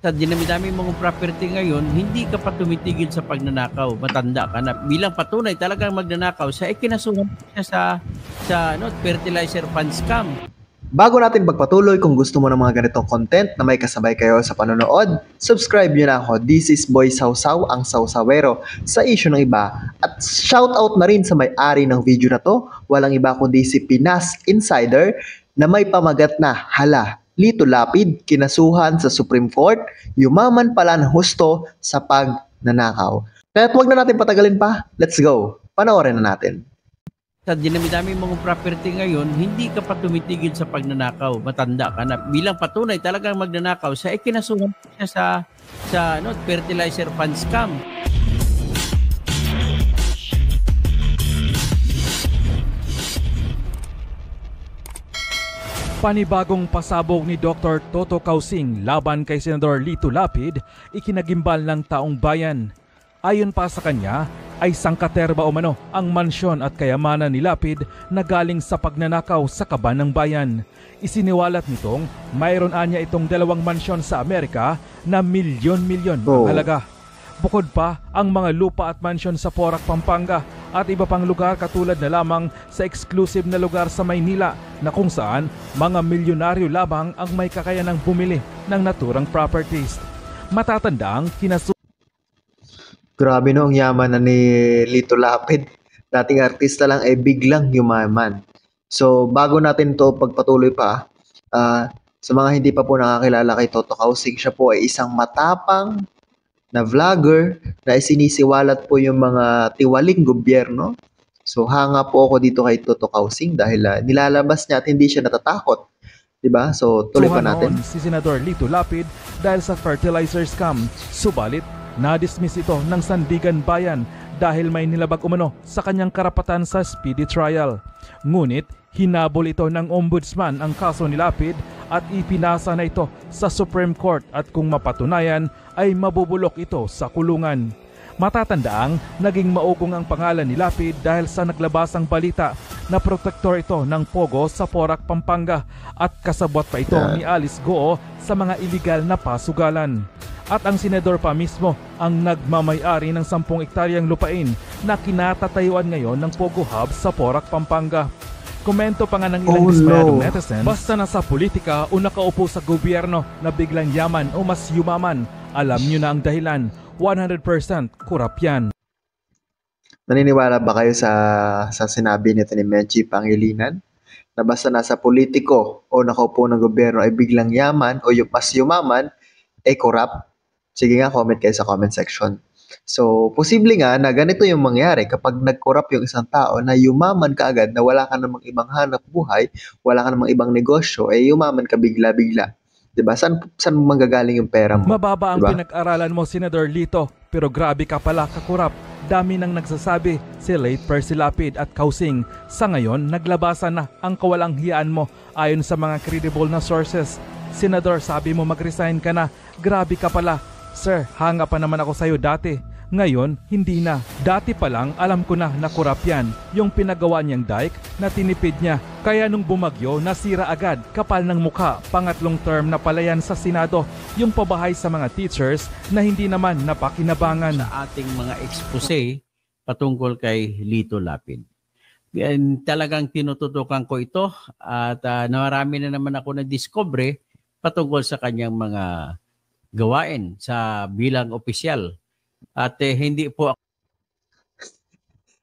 Sa dinami-dami mong property ngayon, hindi ka pa tumitigil sa pagnanakaw. Matanda ka na. Bilang patunay talagang magnanakaw, siya ikinasuhan siya sa fertilizer fund scam. Bago natin pagpatuloy, kung gusto mo ng mga ganitong content na may kasabay kayo sa panonood, subscribe nyo na ako. This is Boy Sausaw, ang Sausawero, sa issue ng iba. At shoutout na rin sa may-ari ng video na to, walang iba kundi si Pinas Insider, na may pamagat na, hala, Lito Lapid, kinasuhan sa Supreme Court, yumaman pala ng husto sa pagnanakaw. Kaya huwag na natin patagalin pa, let's go. Panoorin na natin. Sa dinami-dami mong property ngayon, hindi ka pa tumitigil sa pagnanakaw. Matanda ka na. Bilang patunay talagang magnanakaw, siya ikinasuhan siya sa fertilizer fund scam. Panibagong pasabog ni Dr. Toto Kausing laban kay Senador Lito Lapid, ikinagimbal ng taong bayan. Ayon pa sa kanya, ay sangkaterba umano ang mansyon at kayamanan ni Lapid na galing sa pagnanakaw sa kaban ng bayan. Isiniwalat nitong mayroon anya itong 2 mansyon sa Amerika na milyon-milyon ang halaga. Bukod pa ang mga lupa at mansyon sa Porac, Pampanga at iba pang lugar katulad na lamang sa exclusive na lugar sa Maynila na kung saan mga milyonaryo lamang ang may kakayanang bumili ng naturang properties. Matatandang Grabe no, ang yaman na ni Lito Lapid. Dating artista lang ay biglang yumaman. So, bago natin to pagpatuloy pa, sa mga hindi pa po nakakilala kay Toto Kausing, siya po ay isang matapang na vlogger na isinisiwalat po yung mga tiwaling gobyerno. So, hanga po ako dito kay Toto Kausing dahil nilalabas niya at hindi siya natatakot. Diba? So, tuloy pa natin. Si Senador Lito Lapid dahil sa fertilizer scam, subalit na-dismiss ito ng Sandigan Bayan dahil may nilabag umano sa kanyang karapatan sa speedy trial. Ngunit hinabol ito ng ombudsman ang kaso ni Lapid at ipinasa na ito sa Supreme Court at kung mapatunayan ay mabubulok ito sa kulungan. Matatandaang naging maugong ang pangalan ni Lapid dahil sa naglabasang balita na protektor ito ng Pogo sa Porac, Pampanga at kasabot pa ito ni Alice Goo sa mga iligal na pasugalan. At ang senador pa mismo ang nagmamay-ari ng 10 ektaryang lupain na kinatatayuan ngayon ng Pogo Hub sa Porac, Pampanga. Komento pa nga ng ilang dismayadong netizens, basta nasa politika o nakaupo sa gobyerno na biglang yaman o mas yumaman, alam nyo na ang dahilan, 100% kurap yan. Naniniwala ba kayo sa sinabi nito ni Menchie Pangilinan? Na basta nasa politiko o nakaupo ng gobyerno ay biglang yaman o yung mas yumaman ay kurap? Sige nga, comment kayo sa comment section. So, posible nga na ganito yung mangyari kapag nag-corrupt yung isang tao na yumaman ka agad na wala ka namang ibang hanap buhay, wala ka namang ibang negosyo, eh yumaman ka bigla-bigla. Diba? Saan manggagaling yung pera mo? Mababa ang diba? pinag-aralan mo, Senador Lito, pero grabe ka pala kakurap. Dami nang nagsasabi si late Percy Lapid at Kausing. Sa ngayon, naglabasan na ang kawalang-hiyaan mo ayon sa mga credible na sources. Senador, sabi mo mag-resign ka na. Grabe ka pala. Sir, hanga pa naman ako sa'yo dati. Ngayon, hindi na. Dati pa lang, alam ko na kurap yan. Yung pinagawa niyang dike na tinipid niya. Kaya nung bumagyo, nasira agad. Kapal ng mukha. Pangatlong term na pala yan sa Senado. Yung pabahay sa mga teachers na hindi naman napakinabangan. Sa ating mga expose patungkol kay Lito Lapid. Talagang tinututukan ko ito at marami na naman ako na-discover patungkol sa kanyang mga gawain sa bilang opisyal. At hindi po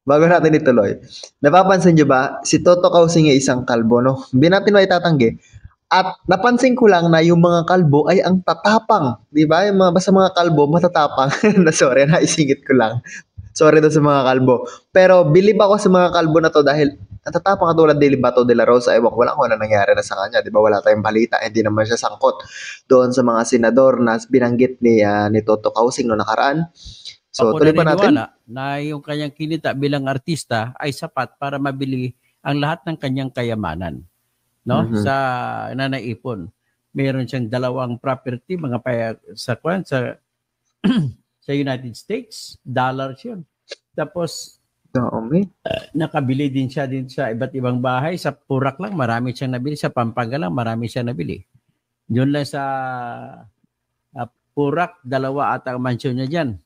Bago natin ituloy, napapansin nyo ba, si Toto Kausing ay isang kalbo, no? Hindi natin maitatanggi. At napansin ko lang na yung mga kalbo ay ang tatapang. Di ba? Yung basta mga kalbo, matatapang. Sorry, naisingit ko lang. Sorry doon sa mga kalbo. Pero bilib ako sa mga kalbo na to dahil natatapang katulad ni Bato de la Rosa. Ewan ko, wala ko na nangyari na sa kanya. Di ba? Wala tayong balita. Hindi naman siya sangkot doon sa mga senador na binanggit ni Toto Kausing noong nakaraan. So, tuloy pa natin. Na yung kanyang kinita bilang artista ay sapat para mabili ang lahat ng kanyang kayamanan. No? Sa nanaipon. Meron siyang 2 property, mga sa sa United States, dollars yun. Tapos, nakabili din siya sa iba't ibang bahay. Sa Porac lang, marami siyang nabili. Sa Pampanga lang, marami siyang nabili. Doon lang sa Purak, 2 ata ang mansyon niya dyan.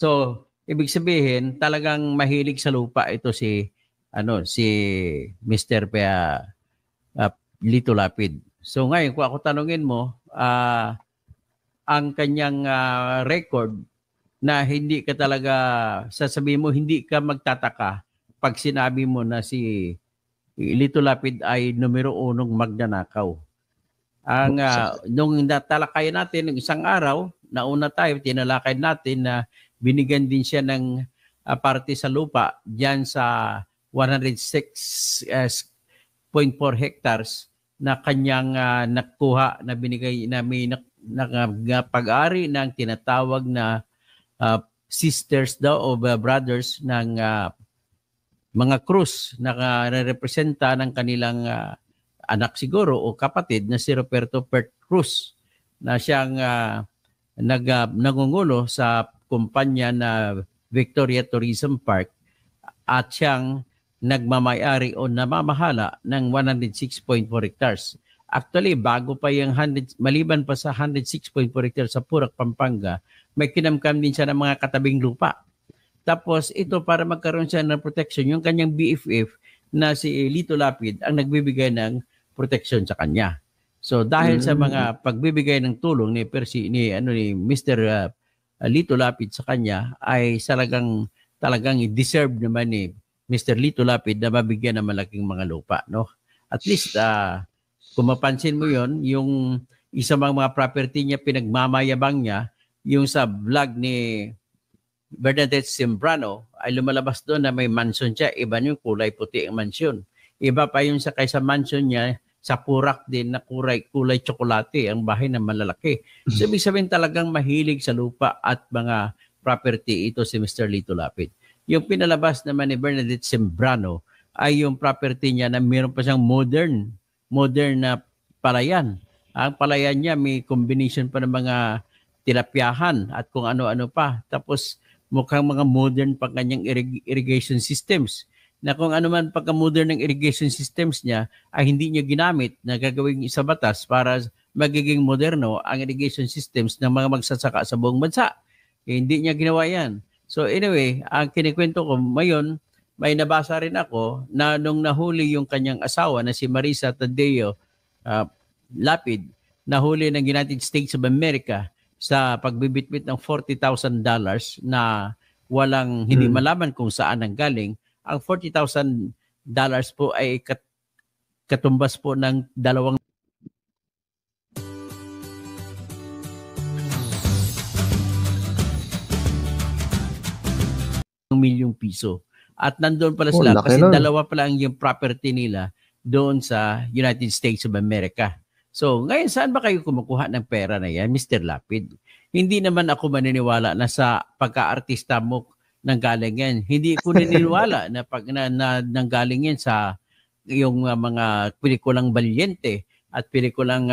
So, ibig sabihin, talagang mahilig sa lupa ito si Mr. Lito Lapid. So ngayon, kung ako tanungin mo, ang kanyang record na hindi ka talaga, sasabihin mo, hindi ka magtataka pag sinabi mo na si Lito Lapid ay numero 1 magnanakaw. Nung natalakayan natin ng isang araw, nauna tayo, tinalakay natin na binigyan din siya ng parte sa lupa diyan sa 106.4 hectares na kanyang nakuha na binigay na may pag-ari ng tinatawag na sisters daw o brothers ng mga Cruz na representa ng kanilang anak siguro o kapatid na si Roberto Pert Cruz na siyang nangungulo sa kumpanya na Victoria Tourism Park at siyang nagmamayari o namamahala ng 106.4 hectares. Actually, bago pa yung maliban pa sa 106.4 hectares sa Purak, Pampanga, may kinamkam din siya ng mga katabing lupa. Tapos ito para magkaroon siya ng protection, yung kanyang BFF na si Lito Lapid ang nagbibigay ng protection sa kanya. So dahil sa mga pagbibigay ng tulong ni Mr. Lito Lapid sa kanya ay talagang deserve naman ni Mr. Lito Lapid na mabigyan ng malaking mga lupa, no? At least kung mapansin mo 'yon, yung isa mga property niya pinagmamayabang niya, yung sa vlog ni Bernadette Sembrano ay lumalabas doon na may mansion siya, iba yung kulay puti ang mansion. Iba pa yung kaysa mansion niya sa Purak din na kulay tsokolate ang bahay na malalaki. So ibig sabihin talagang mahilig sa lupa at mga property ito si Mr. Lito Lapid. Yung pinalabas naman ni Bernadette Sembrano ay yung property niya na mayroon pa siyang modern na palayan. Ang palayan niya may combination pa ng mga tilapyahan at kung ano-ano pa. Tapos mukhang mga modern pa kanyang irrigation systems. Na kung ano man pagka-modern ng irrigation systems niya ay hindi niya ginamit na gagawing isa batas para magiging moderno ang irrigation systems ng mga magsasaka sa buong bansa. Hindi niya ginawa yan. So anyway, ang kinikwento ko ngayon, may nabasa rin ako na nung nahuli yung kanyang asawa na si Marisa Tadeo Lapid, nahuli ng United States of America sa pagbibitbit ng $40,000 na walang hindi malaman kung saan ang galing. Ang $40,000 po ay katumbas po ng 2 milyong piso. At nandoon pala sila kasi nun. 2 pala ang yung property nila doon sa United States of America. So, ngayon saan ba kayo kumukuha ng pera na yan, Mr. Lapid? Hindi naman ako maniniwala na sa pagka-artista mo nanggaling yan. Hindi ko naniniwala na nanggaling yan sa yung mga pelikulang Valiente at pelikulang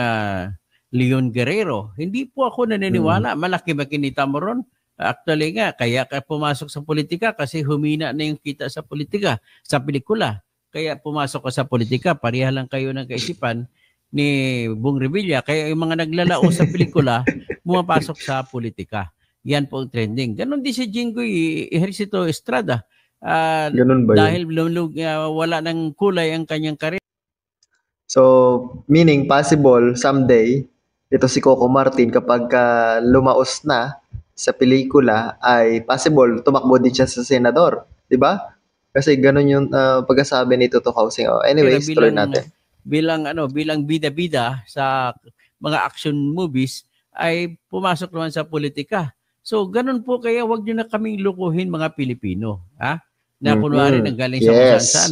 Leon Guerrero. Hindi po ako naniniwala. Malaki ba kinita mo ron? Actually nga, kaya ka pumasok sa politika kasi humina na yung kita sa politika, sa pelikula. Kaya pumasok ka sa politika, pareha lang kayo ng kaisipan ni Bong Revilla. Kaya yung mga naglalao sa pelikula, pumapasok sa politika. Yan po ang trending. Ganon din si Jinggoy Ejercito Estrada. Ganun ba dahil wala ng kulay ang kanyang karir. So, meaning possible someday, ito si Coco Martin kapag lumaos na sa pelikula ay possible tumakbo din siya sa senador, 'di ba? Kasi ganun yung pagkasabi ni Toto Housing. Anyways, tuloy natin. Bilang bida-bida sa mga action movies ay pumasok naman sa politika. So ganun po kaya wag niyo na kaming lukuhin mga Pilipino, ha? Na kunwari nanggaling sa kusansan.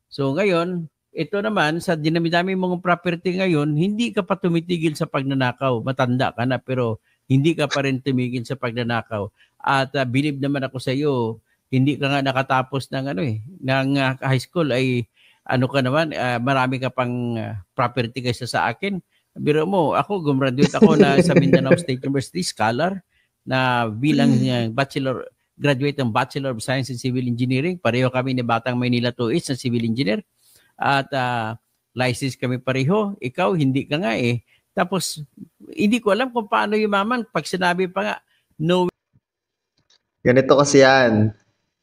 So ngayon, ito naman sa dinami-dami mong property ngayon, hindi ka pa tumitigil sa pagnanakaw. Matanda ka na pero hindi ka pa rin tumigil sa pagnanakaw. At believe naman ako sa iyo, hindi ka nga nakatapos ng ng high school ay ka naman, marami ka pang property kaysa sa akin. Biro mo, ako gumraduate ako na sa Mindanao State University scholar na bilang graduate ng Bachelor of Science in Civil Engineering. Pareho kami ni Batang Maynila 2H na civil engineer. At license kami pareho. Ikaw, hindi ka nga Tapos, hindi ko alam kung paano yumaman. Pag sinabi pa nga, no. Ganito kasi yan.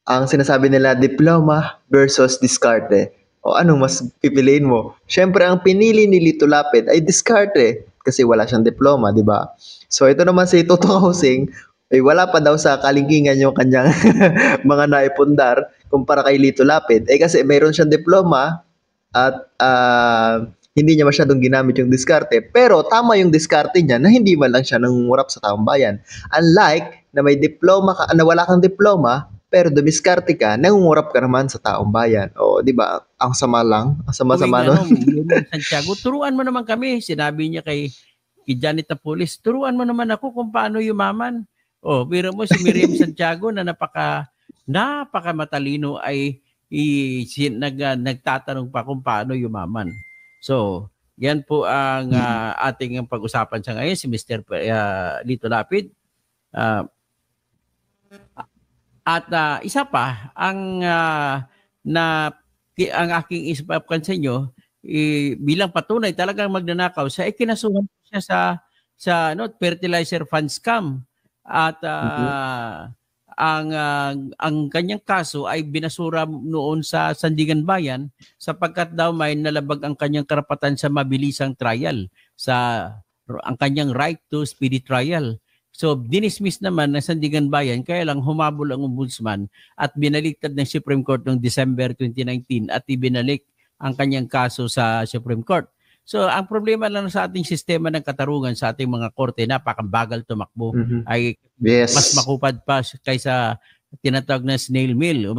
Ang sinasabi nila, diploma versus diskarte. O anong mas pipiliin mo? Siyempre, ang pinili ni Lito Lapid ay diskarte kasi wala siyang diploma, di ba? So, ito naman si Toto Kausing, ay wala pa daw sa kalingkingan yung kanyang mga naipundar kumpara kay Lito Lapid. Kasi mayroon siyang diploma at hindi niya masyadong ginamit yung diskarte. Pero tama yung diskarte niya na hindi man lang siya nangungurap sa taong bayan. Unlike na may diploma ka, na wala kang diploma, pero dumiskarte ka, nangungurap ka naman sa taong bayan. O, di ba? Ang sama lang. Ang sama-sama nun. Santiago, turuan mo naman kami. Sinabi niya kay Janet Police, turuan mo naman ako kung paano yumaman. O, biro mo si Miriam Santiago na napaka matalino ay nagtatanong pa kung paano yumaman. So, yan po ang ating pag-usapan sa ngayon, si Mr. Lito Lapid. At isa pa, ang aking isipapkan sa inyo, bilang patunay talagang magnanakaw siya, kinasuhan siya sa fertilizer fund scam. At ang kanyang kaso ay binasura noon sa Sandigan Bayan sapagkat daw may nalabag ang kanyang karapatan sa mabilisang trial, ang kanyang right to speedy trial. So, dinismiss naman ng Sandigan Bayan, kaya lang humabol ang ombudsman at binaliktad ng Supreme Court noong December 2019 at ibinalik ang kanyang kaso sa Supreme Court. So, ang problema lang sa ating sistema ng katarungan sa ating mga korte, napakabagal tumakbo, ay mas makupad pa kaysa tinatawag na snail mail.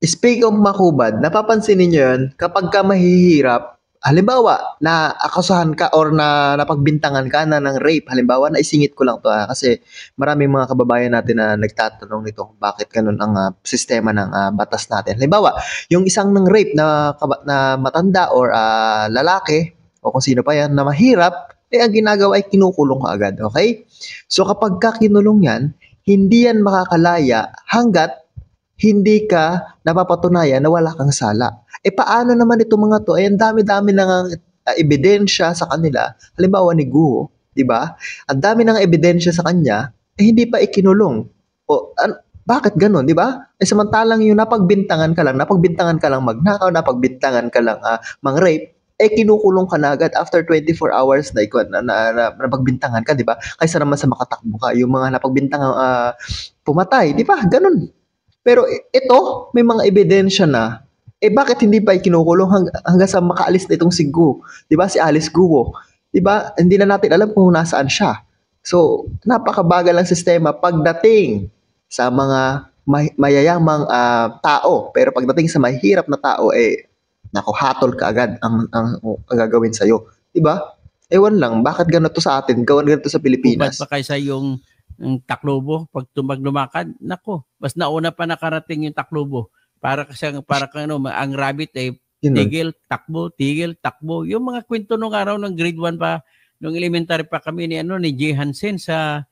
Speak of makubad, napapansin niyo yun, kapag ka mahihirap, halimbawa, na akusahan ka or na napagbintangan ka na ng rape, halimbawa, naisingit ko lang to kasi maraming mga kababayan natin na nagtatanong nito bakit ganun ang sistema ng batas natin. Halimbawa, yung isang ng rape na matanda or lalaki, o kung sino pa yan, na mahirap, ang ginagawa ay kinukulong ka agad, okay? So kapag ka kinulong yan, hindi yan makakalaya hanggat hindi ka napapatunayan na wala kang sala. Paano naman itong mga to? Ang dami-dami ng ebidensya sa kanila. Halimbawa ni Guo, di ba? Ang dami ng ebidensya sa kanya, hindi pa ikinulong. Bakit ganun, di ba? Samantalang yung napagbintangan ka lang magnakaw, napagbintangan ka lang mang-rape, kinukulong ka na agad after 24 hours na napagbintangan ka, di ba? Kaysa naman sa makatakbo ka, yung mga napagbintangan pumatay, di ba? Ganun. Pero ito, may mga ebidensya na, bakit hindi pa kinukulong hanggang sa makaalis na itong si Guo? Di ba? Si Alice Guo. Di ba? Hindi na natin alam kung nasaan siya. So, napakabagal ang sistema pagdating sa mga mayayamang tao. Pero pagdating sa mahirap na tao, hatol ka agad ang gagawin sa'yo. Di ba? Ewan lang, bakit ganito sa atin? Ganito sa Pilipinas? Ubad pa kaysa yung Taclobo, pag lumakad, nako, mas nauna pa nakarating yung Taclobo. Para ang rabbit tigil, takbo. Yung mga kwento nung araw ng grade 1 pa, nung elementary pa kami ni J. Hansen sa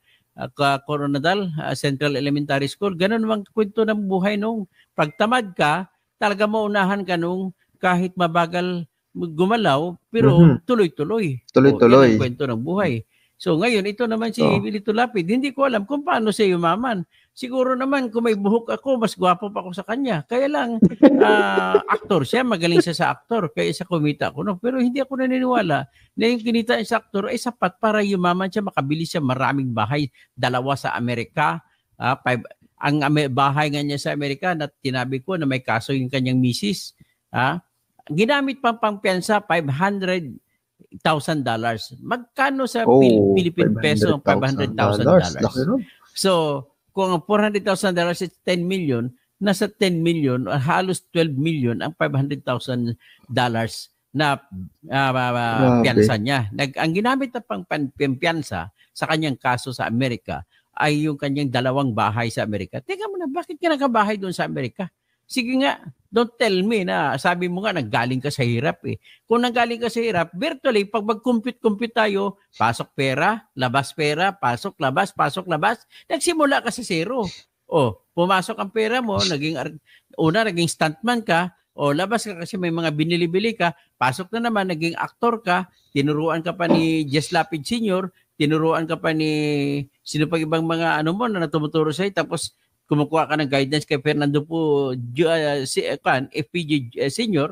Coronadal Central Elementary School. Ganun naman kwento ng buhay nung pagtamad ka, talaga maunahan ka nung kahit mabagal gumalaw, pero tuloy-tuloy. Yan ang kwento ng buhay. So ngayon, ito naman si Lito Lapid, hindi ko alam kung paano siya yumaman. Siguro naman kung may buhok ako, mas gwapo pa ako sa kanya. Kaya lang, aktor siya, magaling siya sa aktor, kaya sa kumita ako. No? Pero hindi ako naniniwala na yung kinita sa aktor ay sapat para yumaman siya, makabili siya maraming bahay, 2 sa Amerika. Ang bahay nga niya sa Amerika, na tinabi ko na may kaso yung kanyang misis. Ginamit pang piyansa, $500,000. Magkano sa Philippine peso ang $500,000? So, kung ang $400,000 is 10 million, nasa 10 million, halos 12 million ang $500,000 na piyansa niya. Ang ginamit na pang piyansa sa kanyang kaso sa Amerika ay yung kanyang 2 bahay sa Amerika. Teka mo na, bakit ka nakabahay doon sa Amerika? Sige nga, don't tell me na sabi mo nga nanggaling ka sa hirap Kung nanggaling ka sa hirap, virtually pag mag-compute tayo, pasok pera, pasok labas, nagsimula ka sa zero. Pumasok ang pera mo, naging stuntman ka, O labas ka kasi may mga binili-bili ka, pasok na naman, naging aktor ka, tinuruan ka pa ni Jess Lapid Sr., tinuruan ka pa ni sino pa ibang mga ano mo na tumuturo sa'yo, tapos kumukuha ka ng guidance kay Fernando po, FPJ Sr.,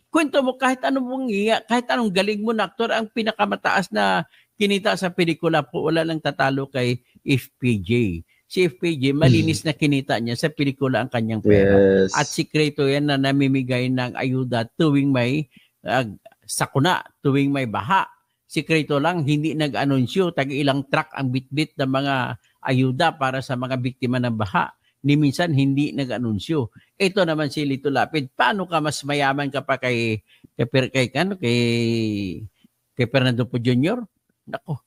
kwento mo kahit anong kahit anong galing mo na aktor, ang pinakamataas na kinita sa pelikula po, wala lang tatalo kay FPJ. Si FPJ, malinis na kinita niya sa pelikula ang kanyang pera. Yes. At sikreto yan na namimigay ng ayuda tuwing may sakuna, tuwing may baha. Sikreto lang, hindi nag-anunsyo, tag-ilang truck ang bitbit ng mga ayuda para sa mga biktima ng baha. Ni minsan hindi nag-anunsyo. Ito naman si Lito Lapid, paano ka mas mayaman ka pa kay Fernando po Jr.? Nako.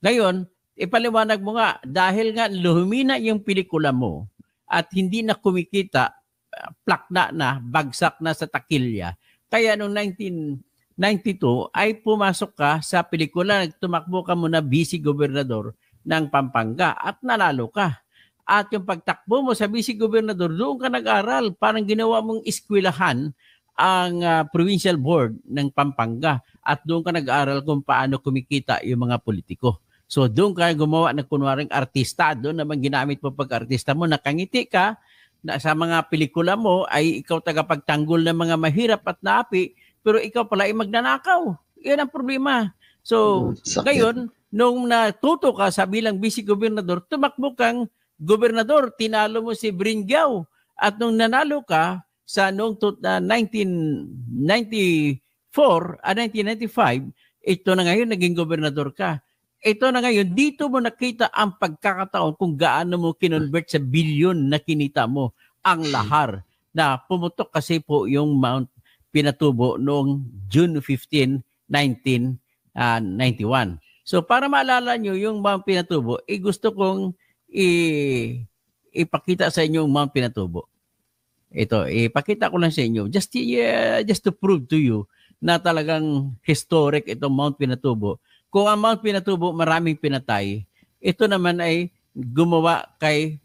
Ngayon, ipaliwanag mo nga, dahil nga lumina yung pelikula mo at hindi na kumikita, plakna na, bagsak na sa takilya. Kaya noong 1992 ay pumasok ka sa pelikula, tumakbo ka muna vice gobernador ng Pampanga at nanalo ka. At yung pagtakbo mo sa vice gobernador, doon ka nag-aral, parang ginawa mong eskwelahan ang provincial board ng Pampanga at doon ka nag-aral kung paano kumikita yung mga politiko. So doon ka gumawa ng kunwaring artista, doon naman ginamit mo pag-artista mo, nakangiti ka, na sa mga pelikula mo ay ikaw tagapagtanggol ng mga mahirap at naapi, pero ikaw pala ay magnanakaw. Yan ang problema. So ngayon, nung natuto ka sa bilang vice-gobernador, tumakbo kang gobernador, tinalo mo si Bringyao. At nung nanalo ka sa noong 1995, ito na ngayon naging gobernador ka. Ito na ngayon, dito mo nakita ang pagkakataon kung gaano mo kinonvert sa bilyon na kinita mo ang lahar na pumutok kasi po yung Mount Pinatubo noong June 15, 1991. So para maalala nyo yung Mount Pinatubo, gusto kong ipakita sa inyo yung Mount Pinatubo. Ito, ipakita ko lang sa inyo just to prove to you na talagang historic itong Mount Pinatubo. Kung ang Mount Pinatubo maraming pinatay, ito naman ay gumawa kay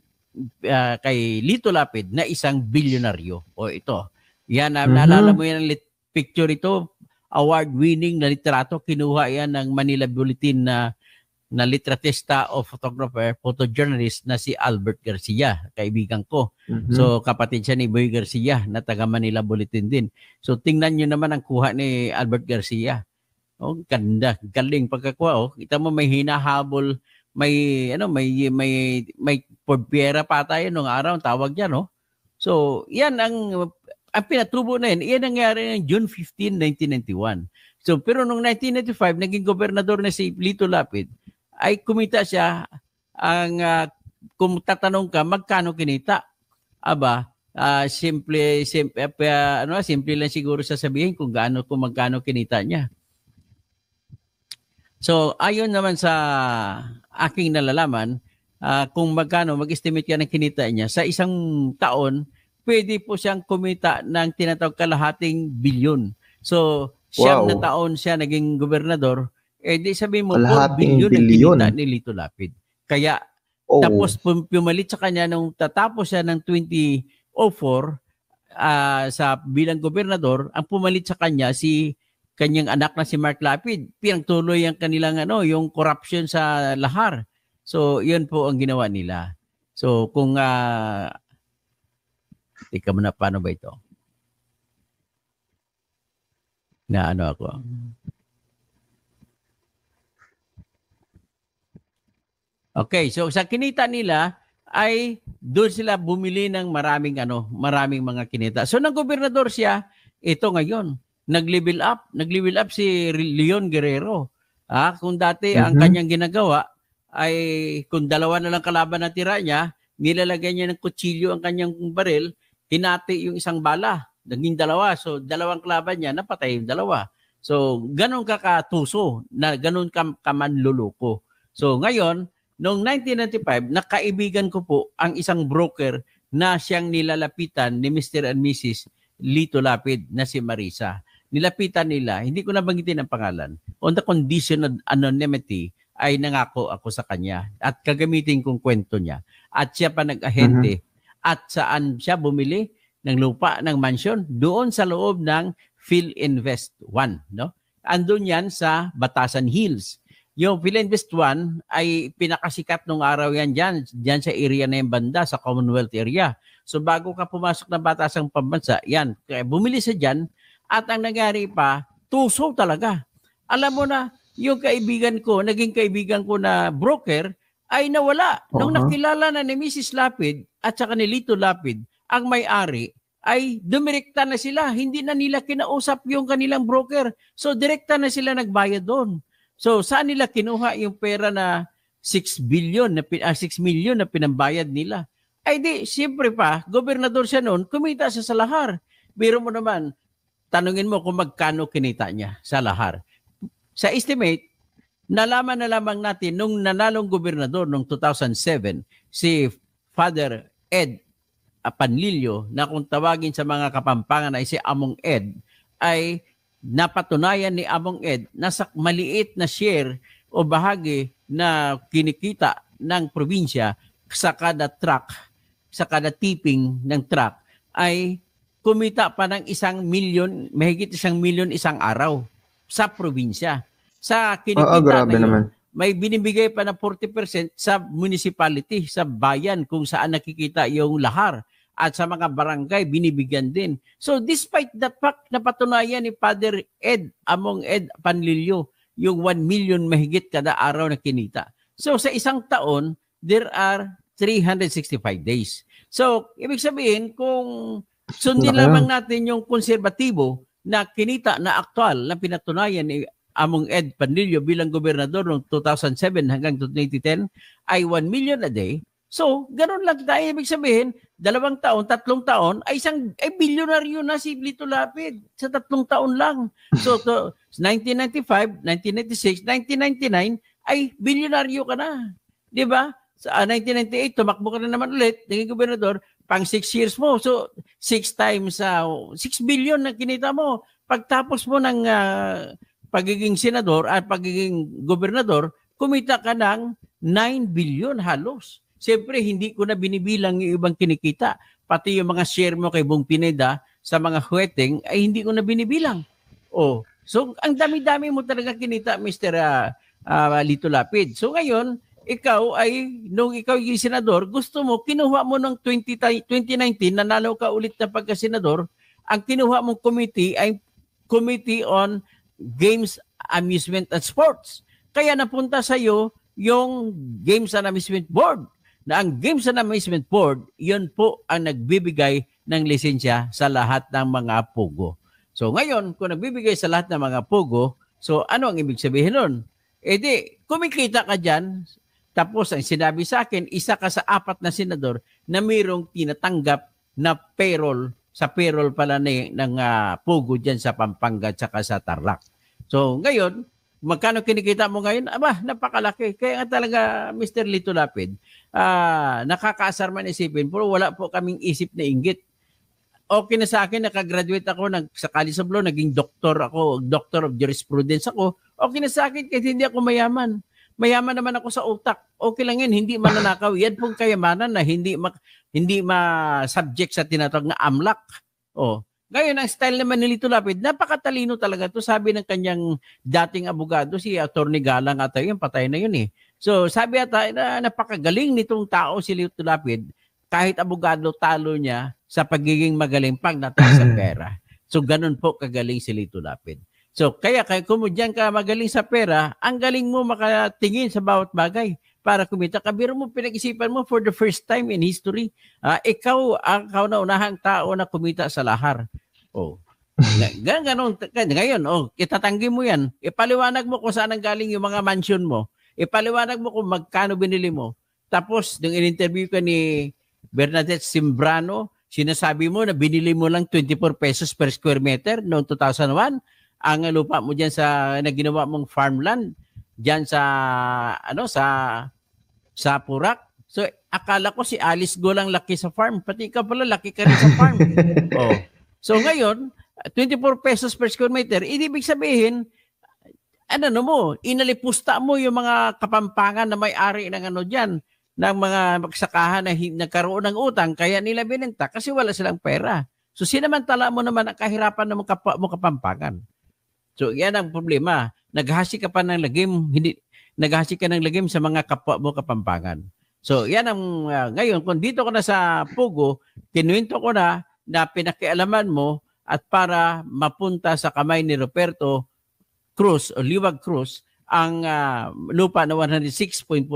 Lito Lapid na isang bilyonaryo. O ito, yan, naalala mo yan ang picture ito, award-winning na literato, kinuha yan ng Manila Bulletin na litratista o photographer, photojournalist na si Albert Garcia, kaibigan ko. So kapatid siya ni Boy Garcia na taga Manila Bulletin din. So tingnan nyo naman ang kuha ni Albert Garcia. Oh, ganda, galing pagkakuha. Oh, kita mo may hinahabol, may porbiera pa tayo nung araw, tawag niya, no? So yan ang pinatubo na yan. Yan nangyari ng June 15, 1991. So pero nung 1995 naging gobernador na si Lito Lapid, ay kumita siya kung tatanong ka magkano kinita. Aba, simple lang siguro sasabihin kung magkano kinita niya. So ayon naman sa aking nalalaman, kung magkano mag-estimate ka ng kinita niya sa isang taon, pwede po siyang kumita ng tinatawag kalahating bilyon. So siyam na taon siya naging gobernador, di sabihin mo 4 bilyon ang kinita ni Lito Lapid. Kaya tapos pumalit sa kanya nung tatapos siya ng 2004 sa bilang gobernador, ang pumalit sa kanya si kanyang anak na si Mark Lapid. Pinagtuloy ang kanilang yung corruption sa lahar. So yun po ang ginawa nila. So kung tika mo na, paano ba ito? Na ako. Okay, so sa kinita nila ay doon sila bumili ng maraming mga kinita. So nang gobernador siya, ito ngayon, nag-level up si Leon Guerrero. Kung dati ang kanyang ginagawa ay kung dalawa na lang kalaban na tira niya, nilalagay niya ng kutsilyo ang kanyang baril, hinati yung isang bala, naging dalawa. So dalawang kalaban niya, napatay yung dalawa. So ganun kakatuso, na ganun kamanluloko. So ngayon, noong 1995, nakaibigan ko po ang isang broker na siyang nilalapitan ni Mr. and Mrs. Lito Lapid na si Marisa. Nilapitan nila, hindi ko nabanggitin ang pangalan, on the condition of anonymity, ay nangako ako sa kanya at gagamitin kong kwento niya. At siya pa nag-ahente. At saan siya bumili? ng lupa ng mansion doon sa loob ng PhilInvest 1, no? Andun yan sa Batasan Hills. Yung PhilInvest 1 ay pinakasikat nung araw yan dyan sa area na yung banda, sa Commonwealth area. So bago ka pumasok ng Batasang Pambansa, yan, kaya bumili sa dyan at ang nangyari pa, tuso talaga. Alam mo na, yung naging kaibigan ko na broker ay nawala. Nung nakilala na ni Mrs. Lapid at saka ni Lito Lapid, ang may-ari, ay dumirekta na sila. Hindi na nila kinausap yung kanilang broker. So direkta na sila nagbayad doon. So saan nila kinuha yung pera na 6 million na pinambayad nila? Ay di, siyempre pa, gobernador siya noon, kumita siya sa lahar. Biro mo naman, tanungin mo kung magkano kinita niya sa lahar. Sa estimate, nalaman na lamang natin nung nanalong gobernador noong 2007, si Father Ed Panlilio, na kung tawagin sa mga Kapampangan ay si Among Ed, ay napatunayan ni Among Ed na sa maliit na share o bahagi na kinikita ng probinsya sa kada truck, sa kada tipping ng truck, ay kumita pa ng 1 million, mahigit 1 million isang araw sa probinsya. Sa kinikita grabe na yun, naman. may binibigay pa na 40% sa municipality, sa bayan kung saan nakikita yung lahar. At sa mga barangay, binibigyan din. So despite the fact na patunayan ni Father Ed, Among Ed Panlilio, yung 1 million mahigit kada araw na kinita. So sa isang taon, there are 365 days. So ibig sabihin, kung sundin lamang natin yung konserbatibo na kinita na aktual na pinatunayan ni Among Ed Panlilio bilang gobernador noong 2007 hanggang 2010 ay 1 million a day. So, ganun lang tayo. Ibig sabihin, 2 taon, 3 taon, ay bilyonaryo na si Lito Lapid sa 3 taon lang. So, 1995, 1996, 1999, ay bilyonaryo ka na. Di ba? Sa 1998, tumakbo ka na naman ulit, naging gobernador, pang 6 years mo. So, 6 times, 6 billion na kinita mo. Pagtapos mo ng pagiging senador at pagiging gobernador, kumita ka ng 9 billion halos. Siyempre, hindi ko na binibilang yung ibang kinikita. Pati yung mga share mo kay Bong Pineda sa mga huweteng ay hindi ko na binibilang. Oh, so, ang dami-dami mo talaga kinita, Mr. Lito Lapid. So, ngayon, ikaw ay, nung ikaw yung senador, gusto mo, kinuha mo ng 2019, nanalo ka ulit na pagka-senador, ang kinuha mong committee ay Committee on Games, Amusement, and Sports. Kaya napunta sa'yo yung Games and Amusement Board. Na ang Games and Amusement Board, yun po ang nagbibigay ng lisensya sa lahat ng mga pugo. So ngayon, kung nagbibigay sa lahat ng mga pugo, so ano ang ibig sabihin nun? E di, kumikita ka dyan, tapos ang sinabi sa akin, isa ka sa 4 na senador na mayroong tinatanggap na payroll, sa payroll pala ng pugo dyan sa Pampanga at saka sa Tarlac. So ngayon, magkano kinikita mo ngayon? Aba, napakalaki. Kaya nga talaga, Mr. Lito Lapid, nakakaasar man isipin, pero wala po kaming isip na inggit. Okay na sa akin, nakagraduate ako sa College of Law, naging doctor of jurisprudence ako. Okay na sa akin kahit hindi ako mayaman. Mayaman naman ako sa utak. Okay lang yun, hindi mananakaw. Yan pong kayamanan na hindi ma-subject sa tinatawag na AMLAC. Oh. Ngayon, ang style naman ni Lito Lapid, napakatalino talaga to. Sabi ng kanyang dating abogado, si Atty. Galang ata yun, patay na yun eh. So sabi ata, napakagaling nitong tao si Lito Lapid, kahit abogado talo niya sa pagiging magaling pagdating sa pera. So ganun po kagaling si Lito Lapid. So kaya kung dyan ka magaling sa pera, ang galing mo makatingin sa bawat bagay para kumita. Kabiro mo, pinag-isipan mo for the first time in history, ikaw ang kauna-unahang tao na kumita sa lahar. Oh. Ganon. Ngayon, itatanggi mo yan. Ipaliwanag mo kung saan ang galing yung mga mansion mo. Ipaliwanag mo kung magkano binili mo. Tapos, nung in-interview ka ni Bernadette Simbrano, sinasabi mo na binili mo lang 24 pesos per square meter noong 2001. Ang lupa mo dyan na ginawa mong farmland, dyan sa Purak. So, akala ko si Alice Go lang laki sa farm. Pati ikaw pala, laki ka rin sa farm. Oh. So, ngayon, 24 pesos per square meter, ibig sabihin, inalipusta mo yung mga Kapampangan na may-ari ng dyan, ng mga magsakahan na nagkaroon ng utang kaya nila binenta kasi wala silang pera. So sinamantala mo naman ang kahirapan ng mga kapwa mo Kapampangan. So yan ang problema. Naghahasi ka pa ng lagim, naghahasi ka ng lagim sa mga kapwa mo Kapampangan. So yan ang ngayon kung dito ka na sa Pugo, kinuwento ko na pinakialaman mo at para mapunta sa kamay ni Roberto Cruz o Liwag Cruz ang lupa na 106.4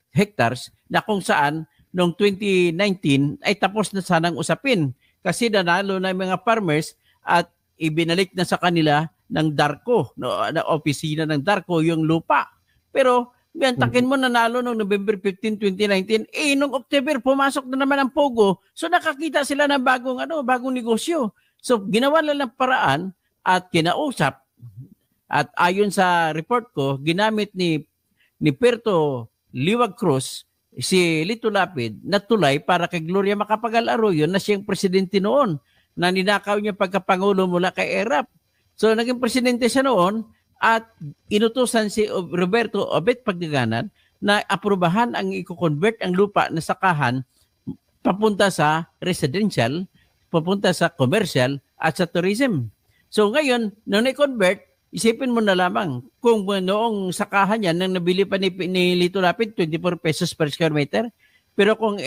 hectares na kung saan noong 2019 ay tapos na sanang usapin kasi nanalo na yung mga farmers at ibinalik na sa kanila ng Darko, na opisina ng Darko yung lupa. Pero takin mo nanalo noong November 15, 2019, noong October pumasok na naman ang Pogo. So nakakita sila ng bagong negosyo. So ginawa nila ng paraan at kinausap. At ayon sa report ko, ginamit ni Perto Liwag Cruz si Lito Lapid na tulay para kay Gloria Macapagal Arroyo na siyang presidente noon na ninakaw niya pagkapangulo mula kay ERAP. So naging presidente siya noon at inutusan si Roberto Obet Pagdiganan na aprubahan ang i-convert ang lupa na sakahan papunta sa residential, papunta sa commercial at sa tourism. So ngayon, nung i-convert, isipin mo na lamang kung noong sakahan yan, nang nabili pa ni Lito Lapid, 24 pesos per square meter. Pero kung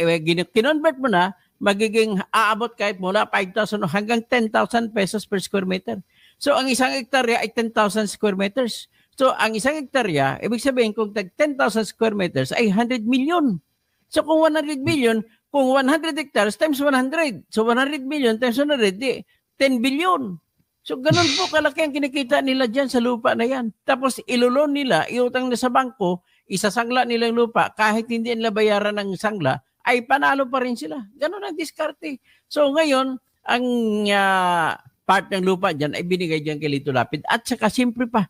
kinonvert mo na, magiging aabot kahit mula 5,000 hanggang 10,000 pesos per square meter. So ang isang hektarya ay 10,000 square meters. So ang isang hektarya, ibig sabihin kung 10,000 square meters ay 100 million. So kung 100 million, kung 100 hectares times 100. So 100 million times 100, 10 billion. So ganun po kalaki ang kinikita nila dyan sa lupa na yan. Tapos ilulon nila, iutang na sa bangko, isasangla nila yung lupa, kahit hindi nila bayaran ng sangla, ay panalo pa rin sila. Ganun ang diskarte. So ngayon, ang part ng lupa dyan ay binigay dyan kay Lito Lapid. At saka siyempre pa,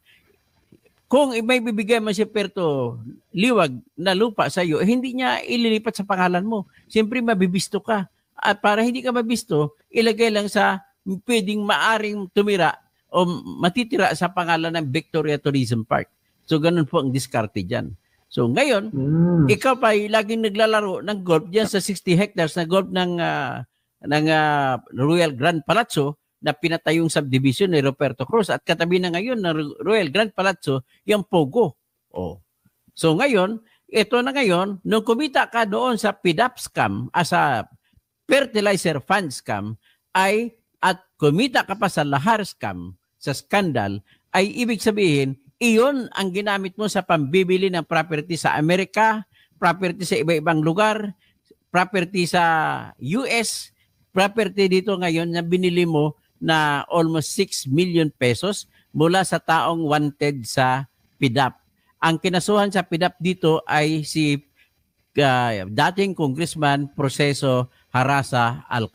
kung may bibigay man si Perto Liwag na lupa sa iyo, hindi niya ililipat sa pangalan mo. Siyempre mabibisto ka. At para hindi ka mabisto, ilagay lang sa pwedeng maaring tumira o matitira sa pangalan ng Victoria Tourism Park. So ganun po ang diskarte dyan. So ngayon, ikaw pa laging naglalaro ng golf dyan sa 60 hectares na golf ng Royal Grand Palazzo na pinatayong subdivision ni Roberto Cruz at katabi na ngayon ng Royal Grand Palazzo yung Pogo. Oh. So ngayon, ito na ngayon, nung kumita ka doon sa PDAP scam, sa fertilizer fund scam, at kumita ka pa sa lahar scam, sa scandal, ay ibig sabihin, iyon ang ginamit mo sa pambibili ng property sa Amerika, property sa iba-ibang lugar, property sa US, property dito ngayon na binili mo na almost 6 million pesos mula sa taong wanted sa PDAP. Ang kinasuhan sa PDAP dito ay si dating Congressman Proceso Harasa Alcantara.